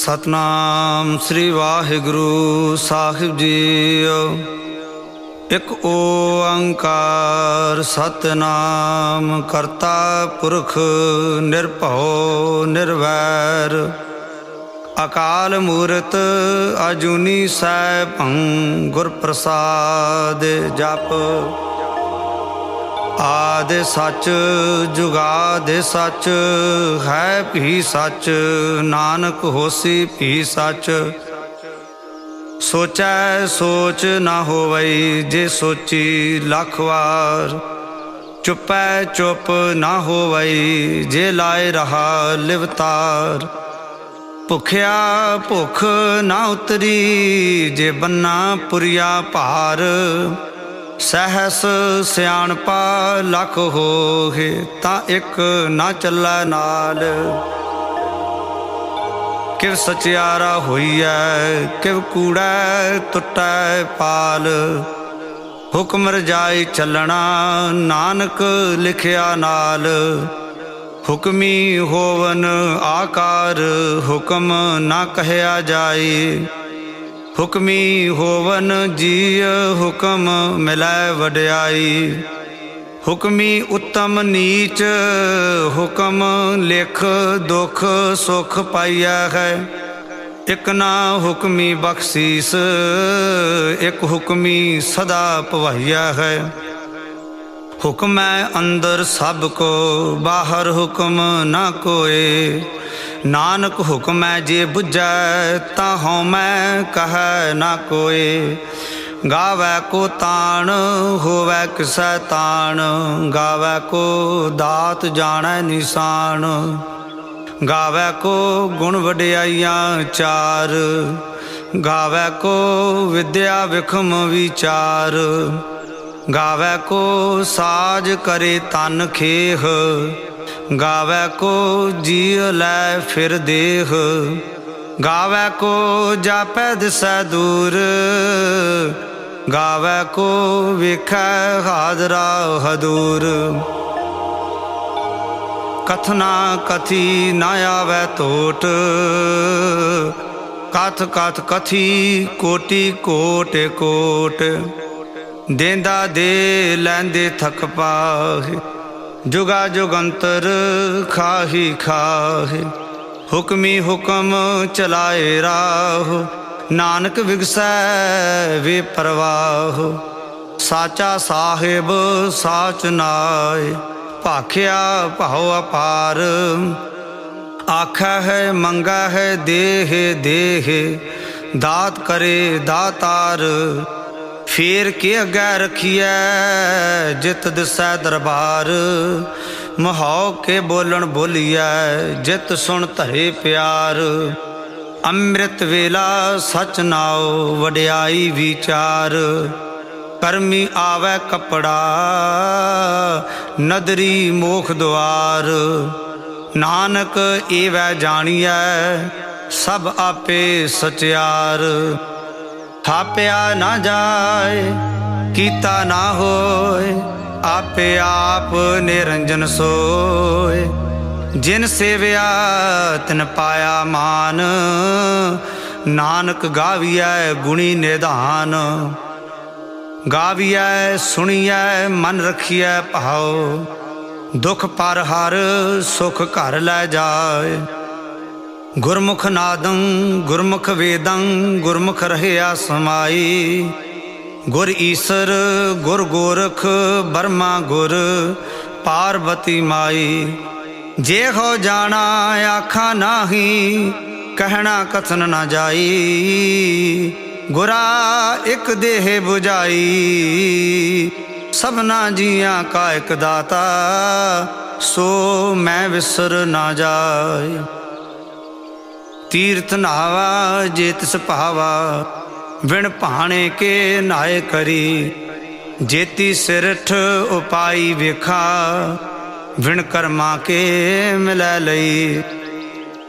सतनाम श्री वाहिगुरु साहिब जीओ। एक ओंकार सतनाम करता पुरख निरभौ निर्वैर। अकाल मूरत अजूनी सैभं गुर प्रसाद जप। आदि सच जुगादि सच है भी सच, नानक होसी भी सच। सोचै सोच ना होवई जे सोची लख वार। चुपै चुप ना होवई जे लाए रहा लिवतार। भुखिया भुख ना उतरी जे बन्ना पुरिया भार। सहस सियाणपा लख होए तां एक ना चलै नाल। किव सचियारा होइए किव कूड़ै टुटै पाल। हुक्म रजाई चलना नानक लिखिया नाल। हुक्मी होवन आकार हुक्म ना कहया जाए। हुक्मी होवन जीय हुक्म मिलै वड्याई। हुक्मी उत्तम नीच हुक्म लिख दुख सुख पाइया है। एक ना हुक्मी बख्शीस एक हुक्मी सदा पवाइया है। हुक्म है अंदर सब को बाहर हुक्म ना कोए। नानक हुक्म है जे बुझै ता हों मैं कहै ना कोए। गावै को ताण होवै किसै ताण। गावै को दात जानै निशान। गावै को गुण वड्याइयां चार। गावै को विद्या विखम विचार। गावै को साज करे तन खेह। गावै को जीव लै फिर देह। गावै को जापै दिसै दूर। गावै को वेखै हाजरा हदूर। कथना कथी ना आवै टोट। कथ कथ कथी कोटि कोट कोट। देंदा दे लैंदे थक पाहे। जुगा जुगंतर खाही खाहे। हुक्मी हुक्म चलाए राह। नानक विगसै वे परवाह। साचा साहिब साच नाय। भाख्या भाव अपार। आखा है मंगा है देह देह। दात करे दातार। फेर के अगै रखिए जित दिसै दरबार। महो के बोलन बोलिए जित सुन धरे प्यार। अमृत वेला सच नाओ वड्याई विचार। करमी आवै कपड़ा नदरी मोख द्वार। नानक एवै जानिए सब आपे सचियार। थाप्या ना जाए कीता ना होए। आपे आप निरंजन सोए। जिन सेविया तिन पाया मान। नानक गाविया गुणी निधान। गाविया सुनिया मन रखिया भाओ। दुख पर हर सुख घर लै जाए। गुरमुख नादं गुरमुख वेदं गुरमुख रहया समाई। गुर ईसर गुर गोरख ब्रह्मा गुर पार्वती माई। जे हो जाना आखा नाही कहना कथन ना जाई। गुरा एक देह बुझाई सबना जियां का एक दाता। सो मैं विसर ना जाए। तीर्थ नहावा जे तिस भावा। विण भाणे के नाए करी। जेती सिरठ उपाई वेखा। विण कर्मा के मिलै लई।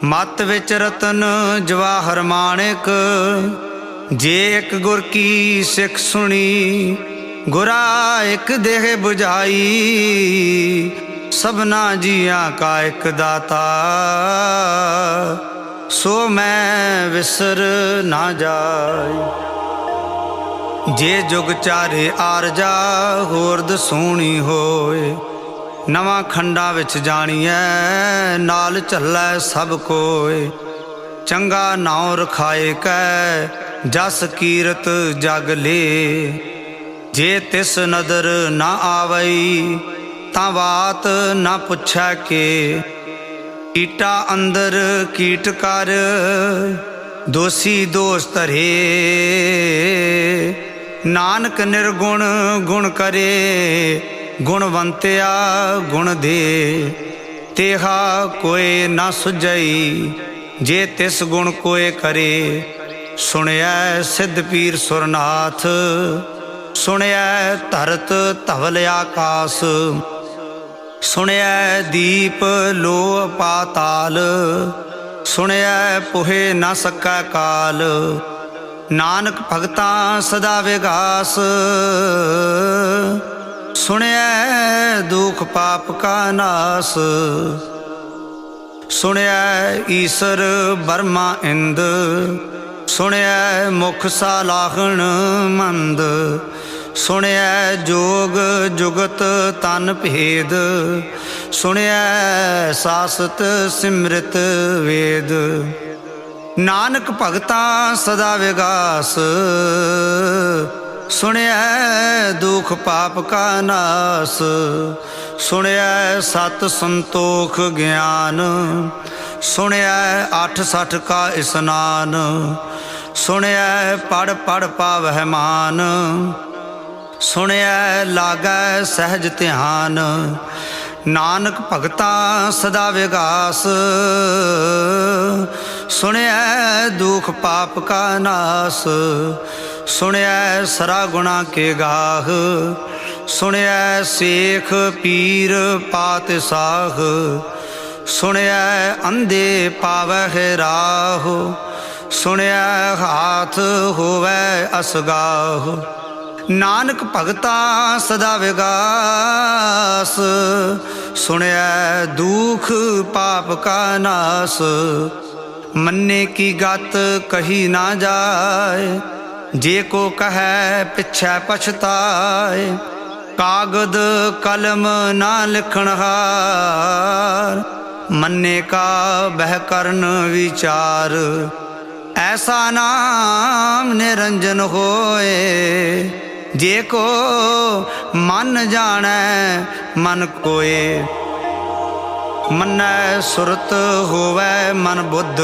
मत विच रतन जवाहर माणिक। जे एक गुर की सिख सुनी। गुरा एक देह बुझाई सबना जिया का एक दाता। सो मैं विसर ना जाय। जे जुग चारे आरजा होरद सोहनी होए, नवां खंडां विच जाणीਐ नाल झल्लै सब कोय। चंगा नाउं रखाए कै जस कीरत जग ले, जे तिस नदर ना आवई तां बात ना पुछै के। कीटा अंदर कीट कर दोषी दोष धरे, नानक निर्गुण गुण करे गुणवंतिया गुण दे। तेहा कोई ना सुझई जे तिस गुण कोय करे। सुनिया सिद्ध पीर सुरनाथ, सुनिया धरत धवल आकाश। सुनिया दीप लो पाताल, सुनिया पुहे न सकै काल। नानक भगतां सदा विगास, सुनिया दुख पाप का नास। सुनिया ईसर बर्मा इंद, सुनिया मुख सालाहण मंद। सुनिया जोग जुगत तन भेद, सुनिया सासत सिमृत वेद। नानक भगतां सदा विगास, सुनिया दुख पाप का नास। सुनिया सत संतोख ज्ञान, सुनिया 8 सठ का स्नान। सुनिया पढ़ पढ़ पावह मान, सुनिया लागै सहज ध्यान। नानक भगतां सदा विगास, सुनिया दुख पाप का नास। सुनिया सरा गुणा के गाह, सुनिया सेख पीर पात साह। सुनिया अंधे पावह राह, सुनिया हाथ होवै असगाह। नानक भगतां सदा विगास, सुनिया दुख पाप का नास। मन्ने की गत कही ना जाए, जे को कहे पिछै पछताए। कागद कलम ना लिखण हार, मन्ने का बह करन विचार। ऐसा नाम निरंजन होए, जे को मन जाने मन कोय। मन्नै सुरत होवै मन बुद्ध,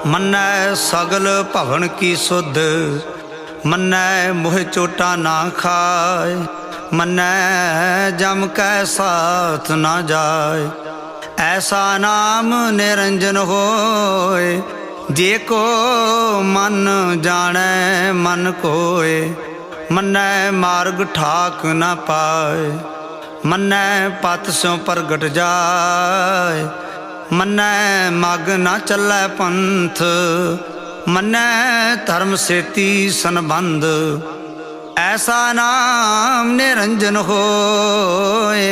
मन्नै सगल भवन की सुध। मन्नै मोह चोटा ना खाए, मन्नै जम कै साथ ना जाए। ऐसा नाम निरंजन होए, जे को मन जाने मन कोय। मन्नै मार्ग ठाक न पाए, मन्नै पत स्यों प्रगट जाए। मन्नै मग न चलै पंथ, मन्नै धर्म सेती संबंध। ऐसा नाम निरंजन होए,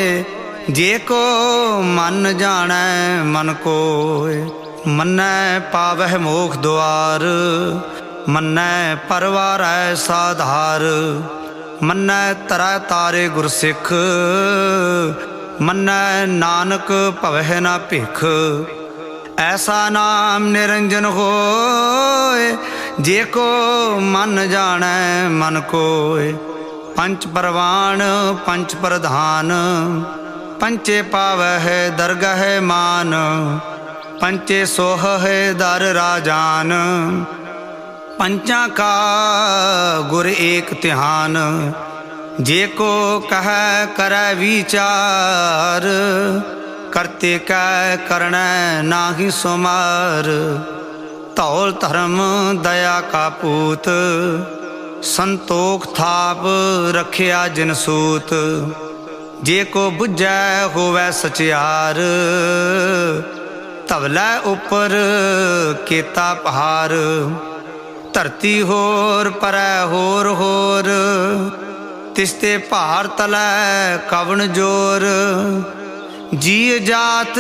जे को मन जाने मन कोय। मन्नै पावह मोख द्वार, मन्नै परवारै साधार। मन्नै तरै तारे गुरसिख, मन्नै नानक भवह न भिख। ऐसा नाम निरंजन होए, जे को मन जाने मन कोय। पंच परवान पंच प्रधान, पंचे पावह दरगह मान। पंचे सोह है दर राजान, पंचा का गुर एक ध्यान। जे को कह कर विचार, करते कै करण नाहि सुमार। धौल धर्म दया का पूत, संतोख थाप रखिया जिन सूत। जे को बुझै होवै सचियार, धवलै उपर केता पहार। धरती होर परै होर होर, तिसते भार तलै कवन जोर। जी जात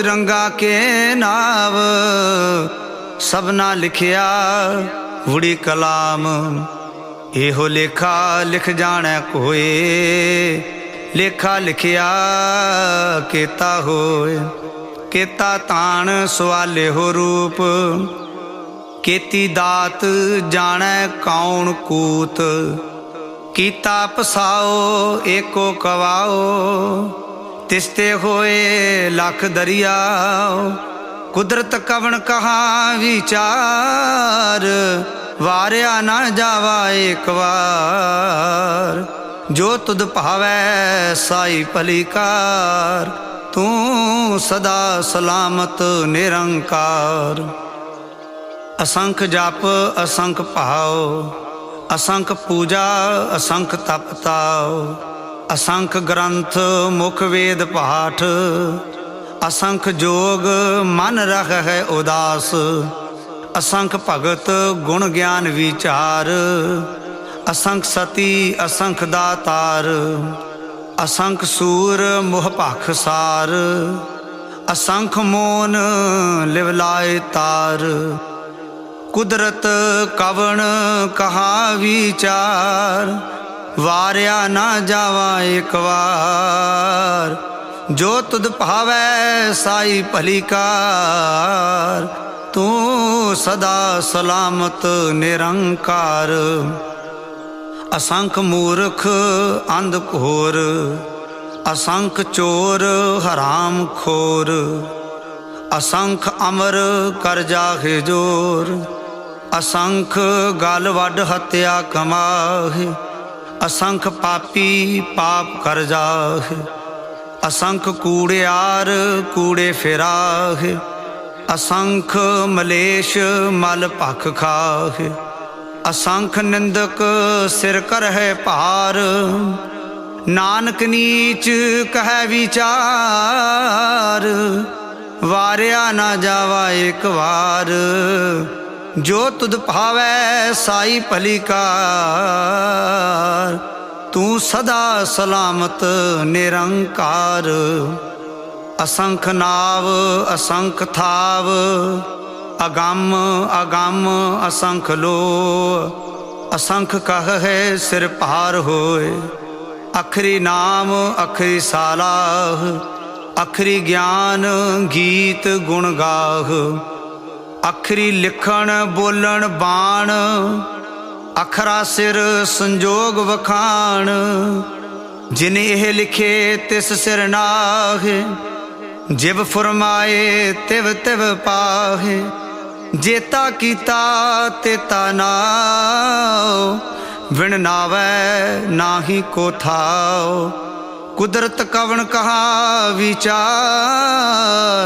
रंगा के नाव, सबना लिखिया वुड़ी कलाम। एहो लेखा लिख जाने कोए, लेखा लिखिया केता होए। केता ताण सवाले हो रूप, केती दात जाने कौन कूत। कीता पसाओ एको कवाओ, तिसते होए लख दरियाओ। कुदरत कवन कहा विचार, वारिया ना जावा एक बार। जो तुद भावै साई भलीकार, तू सदा सलामत निरंकार। असंख जाप असंख भाव, असंख पूजा असंख तप ताव। असंख ग्रंथ मुख वेद पाठ, असंख जोग मन रख है उदास। असंख भगत गुण ज्ञान विचार, असंख सती असंख दातार। असंख सूर मोह पाख सार, असंख मोन लिवलाए तार। कुदरत कवन कहा विचार, वारिया ना जावा एक बार। जो तुद भावै साई भलीकार, तू सदा सलामत निरंकार। असंख मूर्ख अंध घोर, असंख चोर हराम खोर। असंख अमर कर जाहे जोर, असंख गल वड हत्या कमाहे। असंख पापी पाप कर जाहे, असंख कूड़ियार कूड़े फिराहे। असंख मलेश मल भख खाहे, असंख निंदक सिर कर है पार। नानक नीच कह विचार, वारिया ना जावा एक बार। जो तुद भावै साई भलीकार, तू सदा सलामत निरंकार। असंख नाव असंख थाव, अगम अगम असंख लो। असंख कह है सिर पार होए, अखरी नाम अखरी सालाह। अखरी ज्ञान गीत गुण गाह, अखरी लिखण बोलण बाण। अखरा सिर संजोग वखाण, जिन एह लिखे तिस सिर नाहे। जिव फुरमाए तिव तिव पाहे, जेता कीता तेता नाओ। विण नावै नाही को थाओ, कुदरत कवन कहा विचार।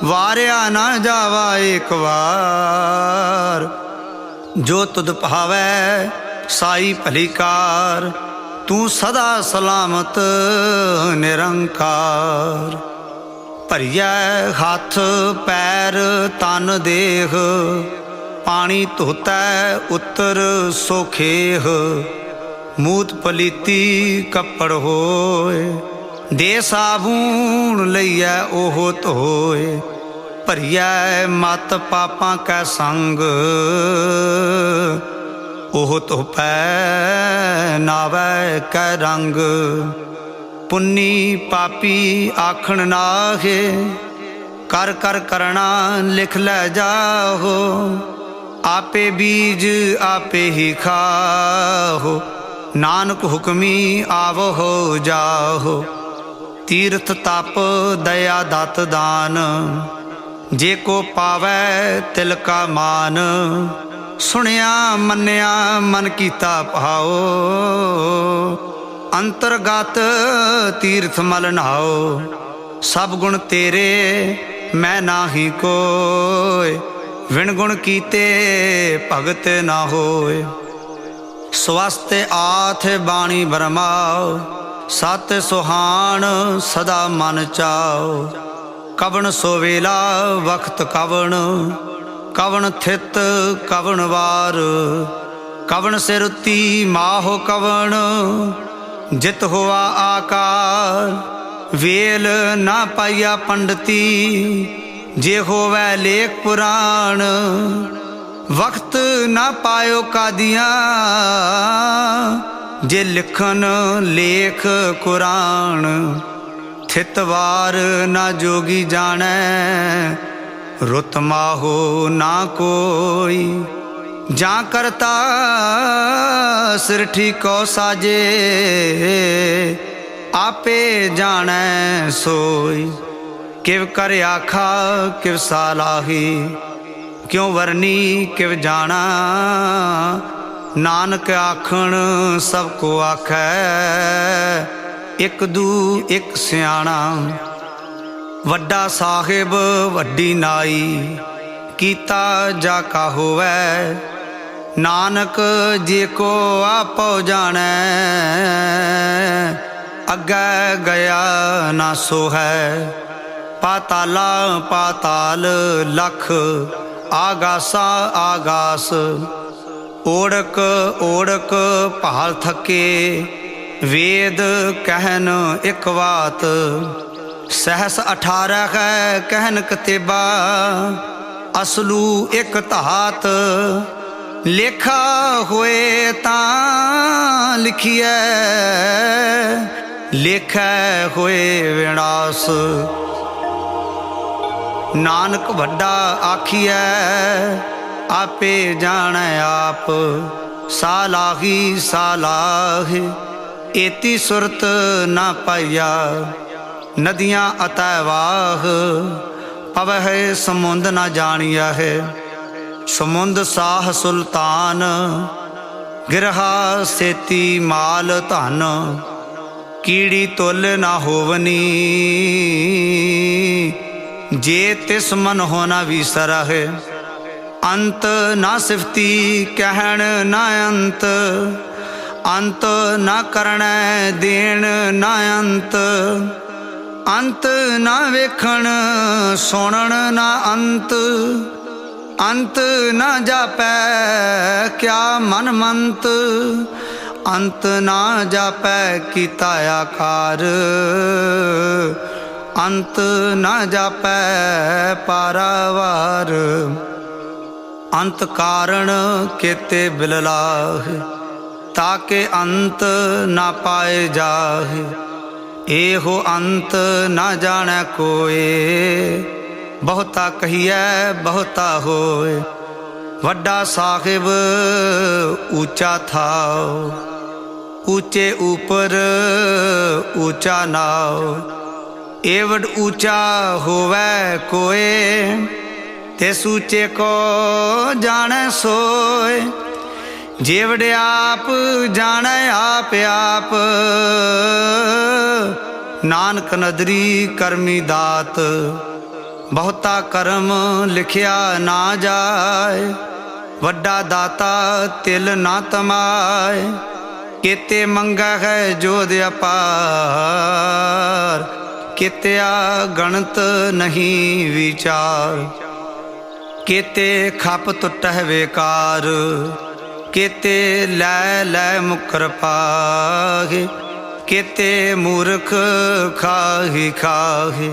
वारिया ना जावा एक बार। जो तुद भावै साई भलीकार, तू सदा सलामत निरंकार। भरिया हाथ पैर तन देह, पानी धोतै उतर सोखेह। मूत पलीती कपड़ होए, दे साबून लइयै ओहो धोए। भरिया मत पापां कै संग, ओह धोपै नावै कै रंग। पुन्नी पापी आखण नाहे, कर कर करना लिख लै जाहो। आपे बीज आपे ही खाहो, नानक हुक्मी आवहो जाहो। तीर्थ तप दया दत दान, जे को पावै तिल का मान। सुनिया मन्निया मन कीता भाओ, अंतरगत तीर्थ मल नहाओ। सब गुण तेरे मैं नाही कोय, विण गुण कीते भगत ना होए। स्वस्थ आथ बाणी बरमाओ, सत सुहान सदा मन चाओ। कवन सोवेला वक्त कवन, कवन थित कवन वार। कवन सिरुती माहो कवन, जित हुआ आकार। वेल ना पाइया पंडती, जे होवै लेख पुराण, वक्त ना पायो कादियाँ, जे लिखन लेख कुरान। थितवार ना जोगी जाने, रुत माहो ना कोई। जा करता सिरठी को साजे, आपे जाने सोई। किव कर आखा किव सालाही, क्यों वरनी किव जाना। नानक आखण सबको आखै, एक दू एक सियाणा। वड्डा साहिब वड्डी नाई, कीता जाका होवै। नानक जे को आपो जाने, अग्गै गया ना सो है। पाताला पाताल लख, आगासा आगास। ओढ़क ओढ़क भाल थके, वेद कहन एक बात। सहस 18 है कहन कतेबा, असलू एक धात। लेखा होए तां लिखिए, लेखै होए विनाश। नानक वड्डा आखिए, आपे जाने आप। सालाही सालाह, एती सुरत ना पाइया। नदियाँ अतैवाह, पवह समुंद ना जानिया है। समुंद साह सुल्तान, गिरहा सेती माल धन। कीड़ी तुल ना होवनी, जे तिस मन होना विसर है। अंत ना सिफती कहण ना अंत, अंत ना करण देण ना अंत। अंत ना वेखण सुनण ना अंत, अंत ना जापै क्या मन मंत। अंत ना जापै कीता आकार, अंत ना जापै पारावार। अंत कारण केते बिललाह, ताके अंत ना पाए जाहे। एहो अंत ना जाने कोय, बहुता कहिए बहुता होए। वड्डा साहिब ऊंचा था, ऊंचे ऊपर ऊंचा नाव। एवड ऊंचा होवै कोय, तिस ऊंचे को जाने सोय। जेवड़ आप जाने आप आप, नानक नदरी करमी दात। बहुता कर्म लिखिया ना जाए, वड्डा दाता तिल ना तमाए। केते मंगा है जोध अपार, केत्या गणत नहीं विचार। केते खप टुटह बेकार, केते लै लै मुकर पाहे। केते मूर्ख खाही खाहे,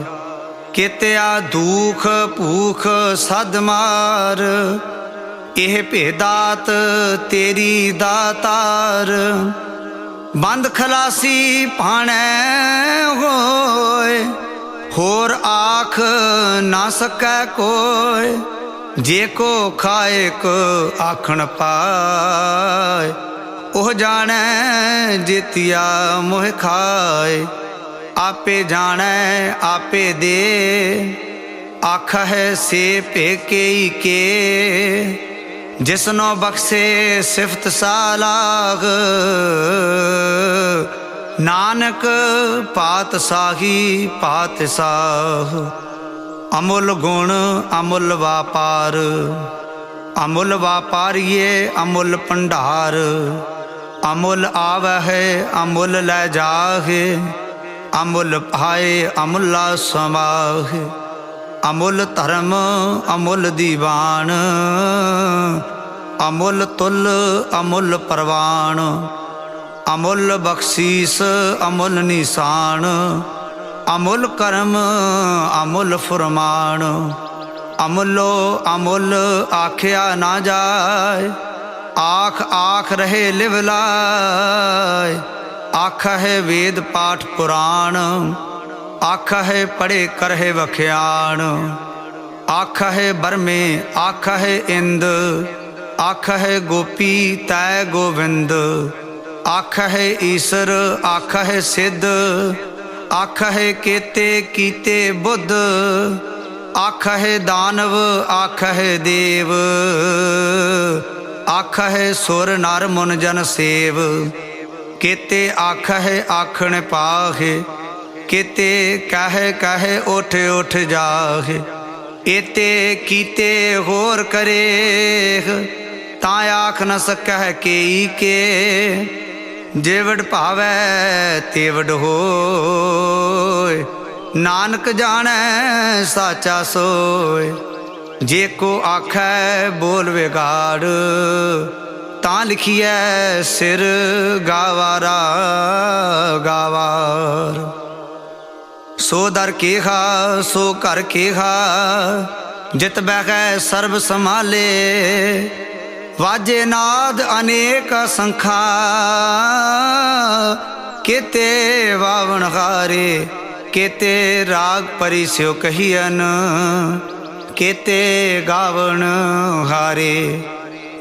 केत्या दुख भूख सद मार। एह भेदात तेरी दातार, बंद खलासी पाणै होए। होर आख ना सकै कोय, जे को खाए को आखण पाए। ओह जाने जेतिया मोह खाए, आपे जाने आपे दे। आख है से पेके के, जिसनो बख्शे सिफत सालाग। नानक पात साही पात साह, अमुल गुण अमुल व्यापार। अमुल व्यापारिये अमुल भंडार, अमुल आवह अमुल लै जाहे। अमुल पाए अमुला समाह, अमुल धर्म अमुल दीवान। अमुल तुल अमुल परवान, अमुल बख्शीस अमुल निशान। अमुल कर्म अमुल फरमान, अमुलो अमुल आख्या ना जाए, आख आख रहे लिवलाय। आखा है वेद पाठ पुराण, आखा है पढ़े करहे वख्याण। आखा है बरमे आखा है इंद, आखा है गोपी तय गोविंद। आखा है ईश्वर आखा है सिद्ध, आखा है केते कीते बुद्ध। आखा है दानव आखा है देव, आखा है सुर नर मुन जन सेव। केते आखा है आखण पाहे, केते कहे कहे उठ उठ जाहे। एते कीते होर करे, ता आख न सकह केई के। जेवड भावै तेवड होय, नानक जानै साचा सोय। जे को आखै बोल विगाड़, तां लिखिए सिर गावारा गावार। सो दर केहा सो घर केहा, जित बैठै सर्ब संभाले। वाजे नाद अनेक संखा, केते वावण हारे। केते राग परिस्यो कहियन, केते गावण हारे।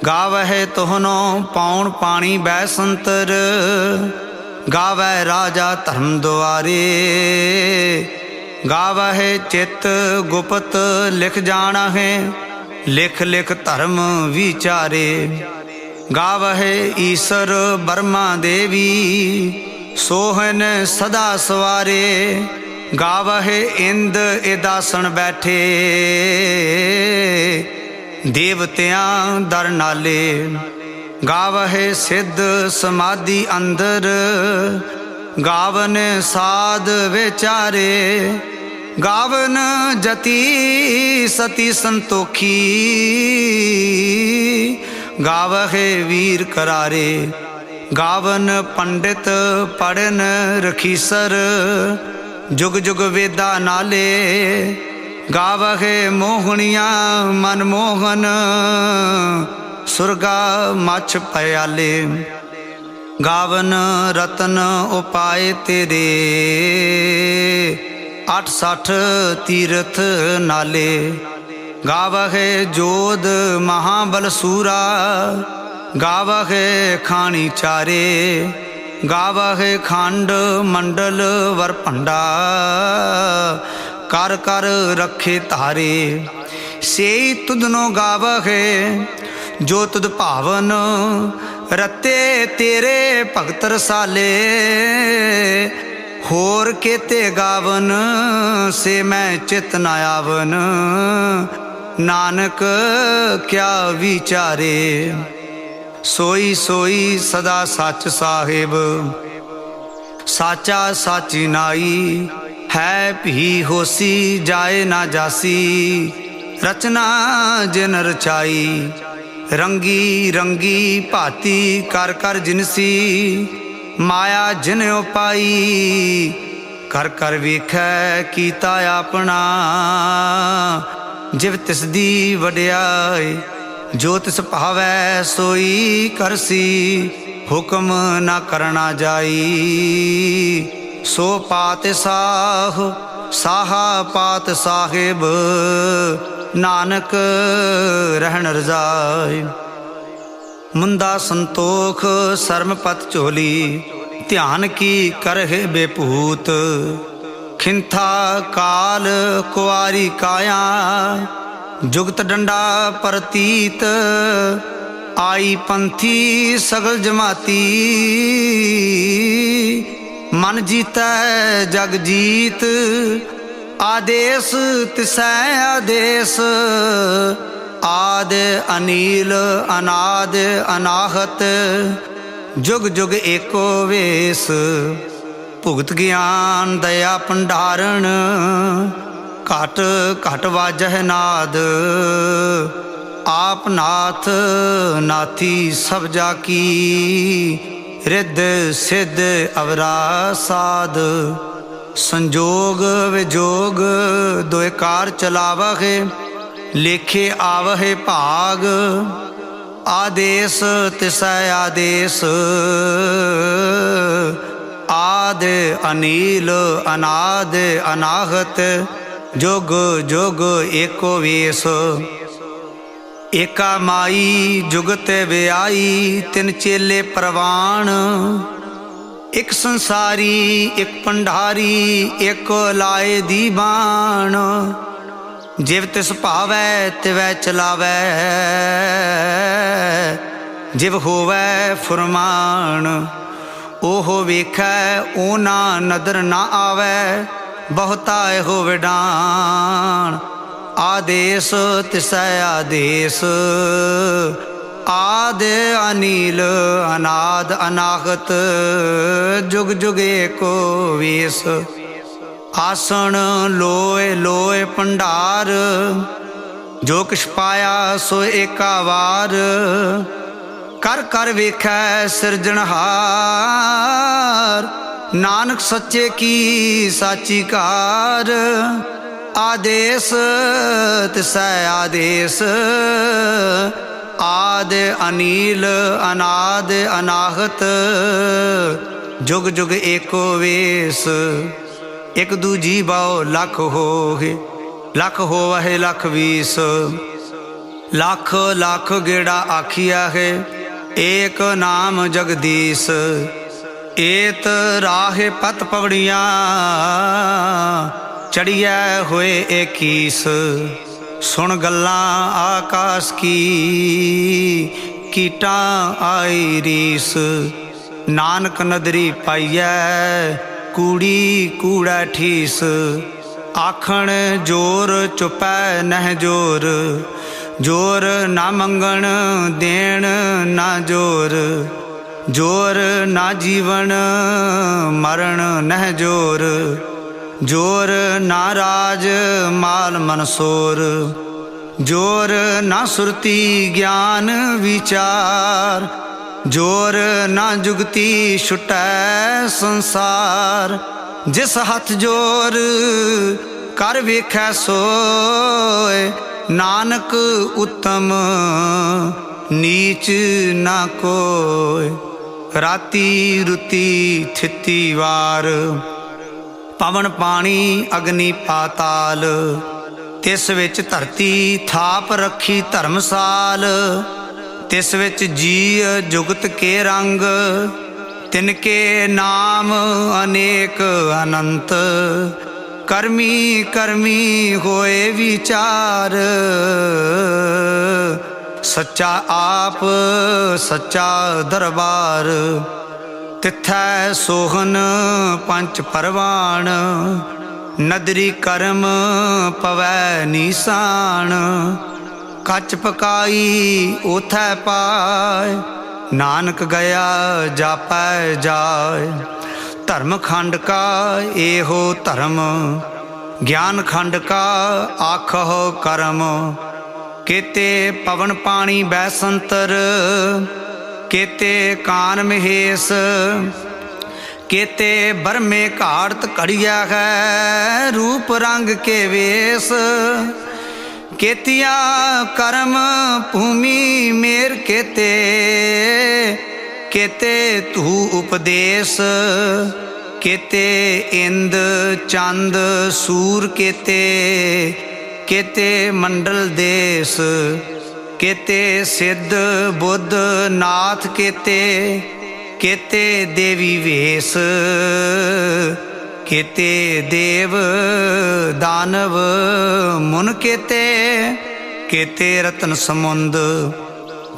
गावै तोहनो पौण पाणी बैसंतर, गावै राजा धर्म द्वारे। गावै चित गुप्त लिख जाना है, लिख लिख धर्म विचारे। गावै ईश्वर ब्रह्मा देवी, सोहन सदा सवारे। गावै इंद इदासन बैठे, देवतियां दर नाले। गावै सिद्ध समाधि अंदर, गावन साध विचारे। गावन जति सती संतोखी, गावै वीर करारे। गावन पंडित पढ़न रखीसर, जुग जुग वेदा नाले। गावै मोहनिया मनमोहन, सुरगा मछ पयाले। गावन रतन उपाय तेरे, 68 तीर्थ नाले। गावै जोध महाबल सूरा, गावै खानी चारे। गावै खंड मंडल वर भंडा, कर कर रखे तारे। सेई तुधनो गावै जो तुद भावन, रते तेरे भगत रसाले। होर केते गावन से मैं चित न आवन, नानक क्या विचारे। सोई सोई सदा सच साहिब, साचा साची नाई। है भी होसी जाए ना जासी, रचना जिन रचाई। रंगी रंगी भाती कर कर जिनसी, माया जिन उपाई। कर कर वेखै कीता अपना, जिव तिसदी वड्याई। जो तिस भावै सोई करसी, हुक्म ना करना जाई। सो पात साह साहा पात साहिब, नानक रहन रजाई। मुंदा संतोख शर्म पत झोली, ध्यान की करहे बेपूत। खिंथा काल कुआरी काया, जुगत डंडा प्रतीत। आई पंथी सगल जमाती, मन जीतै जग जीत। आदेश तिसै आदेश, आद अनील अनाद अनाहत। जुग जुग एको वेश, भुगत ज्ञान दया भंडारण। घट घट वाजह नाद, आप नाथ नाथी सब जाकी। रिद्ध सिद्ध अवरा साध, संजोग विजोग दोए कार चलावहे। लेखे आवहे भाग। आदेश तिसै आदेश, आद अनील अनाद अनाहत। जुग जुग एको वेश, एका माई जुगत व्याई। तिन चेले प्रवाण, एक संसारी एक पंडारी। एक लाए दीवान, जिव तिस भावै तिवै चलावै। जिव होवै फुरमान, ओहो वेखै ओना नदर ना आवै। बहुता हो विडान, आदेश तिसै आदेश। आद अनील अनाद अनाहत, जुग जुग एको वेश। आसन लोय लोय भंडार, जो किछ पाया सो एका वार। कर कर वेखै सिरजनहार, नानक सच्चे की साची कार। आदेश तिसै आदेश, आद अनील अनाद अनाहत। जुग जुग एको वेश, एक दूजी बाओ लख होए। लख होवहे लख बीस, लख लख गेड़ा आखिया है। एक नाम जगदीश, एत राहे पत पवड़ियाँ। चढ़िया होए एकीस, सुन गल्लां आकाश की। कीटा आई रीस, नानक नदरी पाइयै। कूड़ी कूड़ा ठीस, आखण जोर चुपै नह जोर। जोर ना मंगण देण ना जोर। जोर ना जीवन मरण नह जोर। जोर ना राज माल मनसोर। जोर ना सुरती ज्ञान विचार। जोर ना जुगती छुटै संसार। जिस हथ जोर कर वेखै सोय। नानक उत्तम नीच ना कोय। राती रुती थिती वार, पवन पानी अग्नि पाताल। तिस विच धरती थाप रखी धर्मसाल। तिस विच जी जुगत के रंग। तिनके नाम अनेक अनंत। कर्मी कर्मी होए विचार। सच्चा आप सच्चा दरबार। तिथै सोहन पंच परवान। नदरी कर्म पवै नीसान। कच पकाई ओथै पाय। नानक गया जापै जाय। धर्म खंड का एहो धर्म। ज्ञान खंड का आखो कर्म। केते पवन पानी बैसंतर। केते कान महेश। केते बरमे घाड़त घड़िया है। रूप रंग के वेश। केतिया कर्म भूमि मेर केते। केते तू उपदेश। केते इंद चंद सूर केते। केते मंडल देश। केते सिद्ध बुद्ध नाथ केते। केते देवी वेश। केते देव दानव मुन केते। केते रतन समुंद।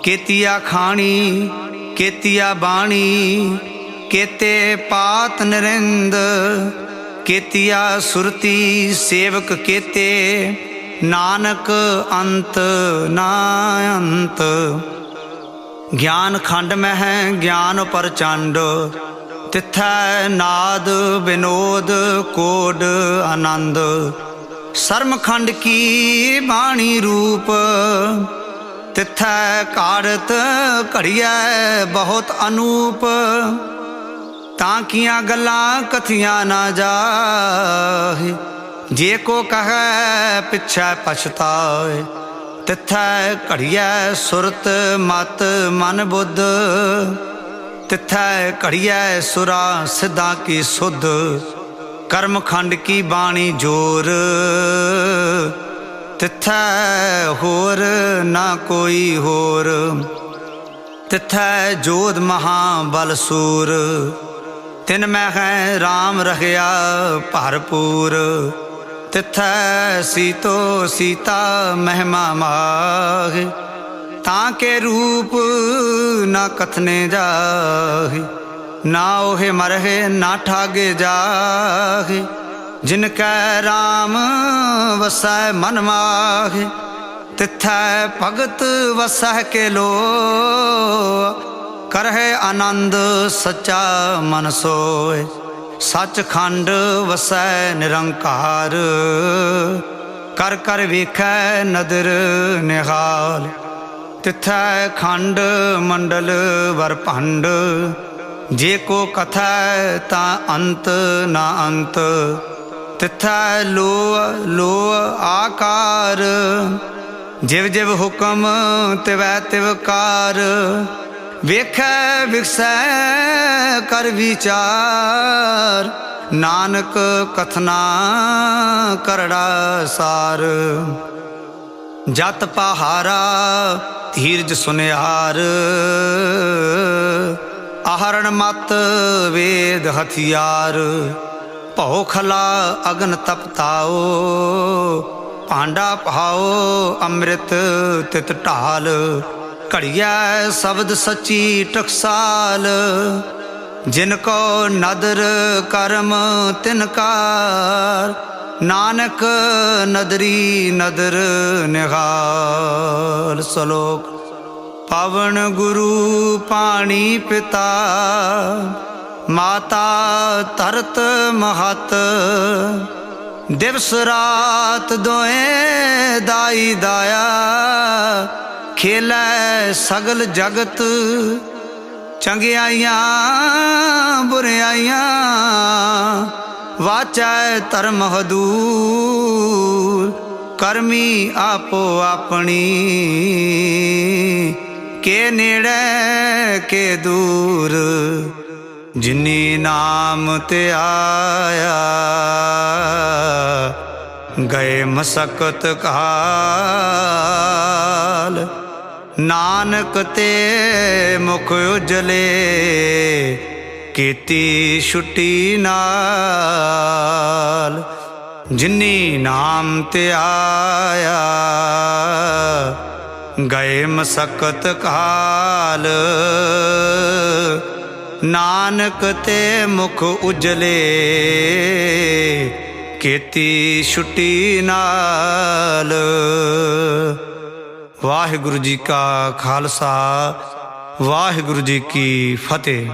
केतिया खाणी केतिया बाणी। केते पात नरिंद। केतिया सुरती सेवक केते। नानक अंत ना अंत। ज्ञान खंड में है ज्ञान प्रचंड। तिथै नाद विनोद कोड आनंद। शर्म खंड की बाणी रूप। तिथै काड़त घड़िया बहुत अनूप। ताकियां गल्लां कथियां ना जाए। जे को कहे पिछै पछताए। तिथै घड़ियै सुरत मत मन बुद्ध, तिथै घड़ियै सुरा सिद्धां की सुध, कर्म खंड की बाणी जोर, तिथै होर ना कोई होर, तिथै जोध महाबल सूर, तिन मैं है राम रखिया भरपूर, तिथै सीतो सीता महिमा माह, ताके रूप ना कथने जाहि, ना ओहे मरहे ना ठागे जाहि, जिनकै राम वसै मन माहि, तिथै भगत वसह के लो, करहे आनंद सच्चा मन सोय, सचखंड वसै निरंकार, कर कर वेखै नदर निहाल, तिथै खंड मंडल वरभंड, जे को कथा ता अंत ना अंत, तिथै लो लो आकार, जिव जिव हुक्म तिवै तिवकार, वेखै विकसै कर विचार, नानक कथना करड़ा सार, जत पहारा धीरज सुनिहार, आहरण मत वेद हथियार, भौ खला अगन तपताओ, भांडा पहाओ अमृत तित ढाल, घड़िया शब्द सच्ची टकसाल, जिनको नदर कर्म तिनकार, नानक नदरी नदर निहाल। श्लोक। पावन गुरु पाणी पिता, माता तरत महत, दिवस रात दोए दाई दाया, खेलै सगल जगत, चंगियाइयां बुरियाइयां, वाचै धर्म हदूर, करमी आपो अपनी, के नेड़े के दूर, जिनी नाम ते आया, गए मसकत काल, नानक ते मुख उजले, कीती छुट्टी नाल, जिनी नाम ते आया, गए मसकत काल, नानक ते मुख उजले, कीती छुट्टी नाल। वाहिगुरु जी का खालसा, वाहिगुरु जी की फतेह।